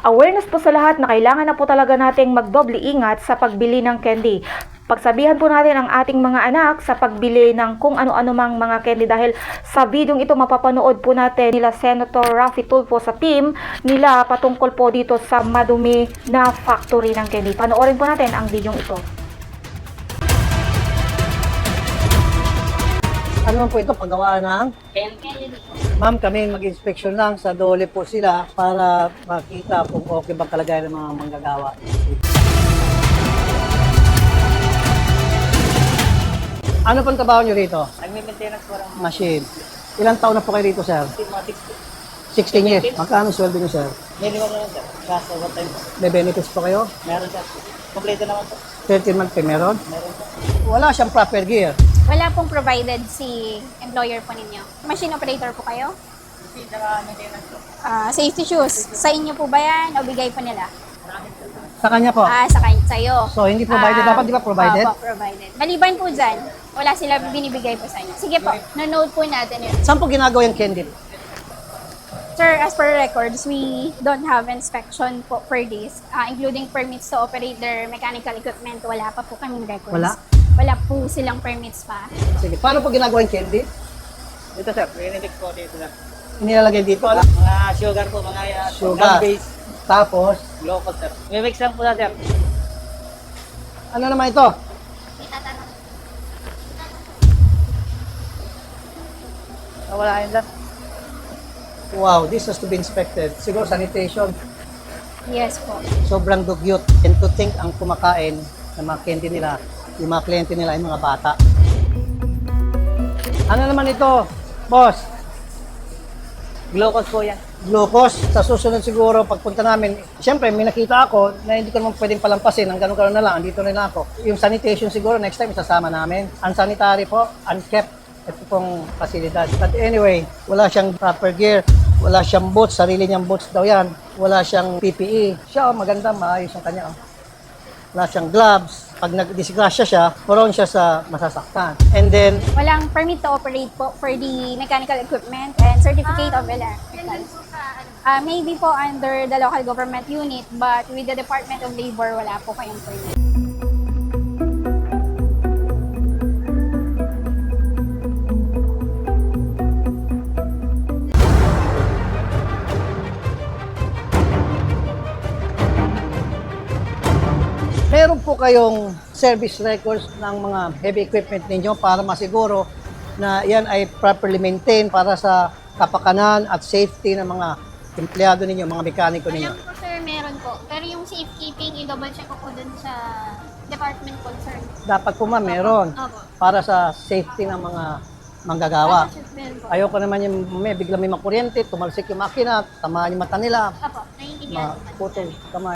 Awareness po sa lahat na kailangan na po talaga nating magdoble ingat sa pagbili ng candy. Pagsabihan po natin ang ating mga anak sa pagbili ng kung ano-ano mang mga candy dahil sa videong ito mapapanood po natin nila Senator Raffy Tulfo sa team nila patungkol po dito sa madumi na factory ng candy. Panoorin po natin ang videong ito. Ano po ito, paggawa ng? Ma'am, kami mag-inspection lang sa dole po sila para makita kung okay bang kalagayan ng mga manggagawa. Ano pang trabaho nyo rito? Nag-maintenance po lang. Machine. Ilang taon na po kayo rito, sir? 16 years. Magkano sweldo nyo, sir? Minimum na lang sir. Kaso what time po? May benefits po kayo? Meron sir. Kompleto naman po. 13 month pay meron? Meron po. Wala siyang proper gear. Wala pong provided si employer po ninyo. Machine operator po kayo? Kasi saka maintenance po. Safety shoes. Sa inyo po ba yan o bigay po nila? Sa kanya po. Sa'yo. So, hindi provided. Dapat di ba provided? Opo, provided. Maliban po dyan, wala sila binibigay po sa inyo. Sige po, na-note po natin yun. Saan po ginagawa yung candy? Sir, as per records, we don't have inspection po per days, including permits to operate their mechanical equipment. Wala pa po kaming records. Wala? Wala po silang permits pa. Sige. Paano po ginagawa yung candy? Dito sir, rinitix po dito sir. Inilalagay dito. Mga sugar po, mga Sugar. base, Tapos, glucose sir. May mix lang po na sir. ano naman ito? Wala yun sir. Wow, this has to be inspected. Siguro sanitation. Yes po. Sobrang dugyot. And to think ang kumakain ng mga candy nila, yung mga kliyente nila ay mga bata. Ano naman ito, boss? Glucose po yan. Glucose. Sa susunod siguro, pagpunta namin, siyempre may nakita ako na hindi ko naman pwedeng palampasin. Ang ganun-ganun na lang, andito na lang ako. Yung sanitation siguro, next time isasama namin. Unsanitary po, unkept. Ito pong pasilidad. But anyway, wala siyang proper gear. Wala siyang boots, sarili niyang boots daw yan. Wala siyang PPE. Siya, maganda, maayos ang kanya. Wala siyang gloves. Pag nag-disgrasya siya, prone siya sa masasaktan. And then, Walang permit to operate po for the mechanical equipment and certificate of electrical. Maybe po under the local government unit, but with the Department of Labor, wala po kayong permit. meron po kayong service records ng mga heavy equipment ninyo para masiguro na yan ay properly maintained para sa kapakanan at safety ng mga empleyado ninyo, mga mekaniko ninyo. Alam ko sir, meron po. Pero yung safekeeping, i-double check ko po dun sa department concern. Dapat po ma'am, meron Opo. para sa safety ng mga manggagawa. Meron po. Ayoko naman yung bigla may makuryente, tumalsik yung makina, tamaan yung mata nila, Opo, naiintindihan ko. maputol kamay.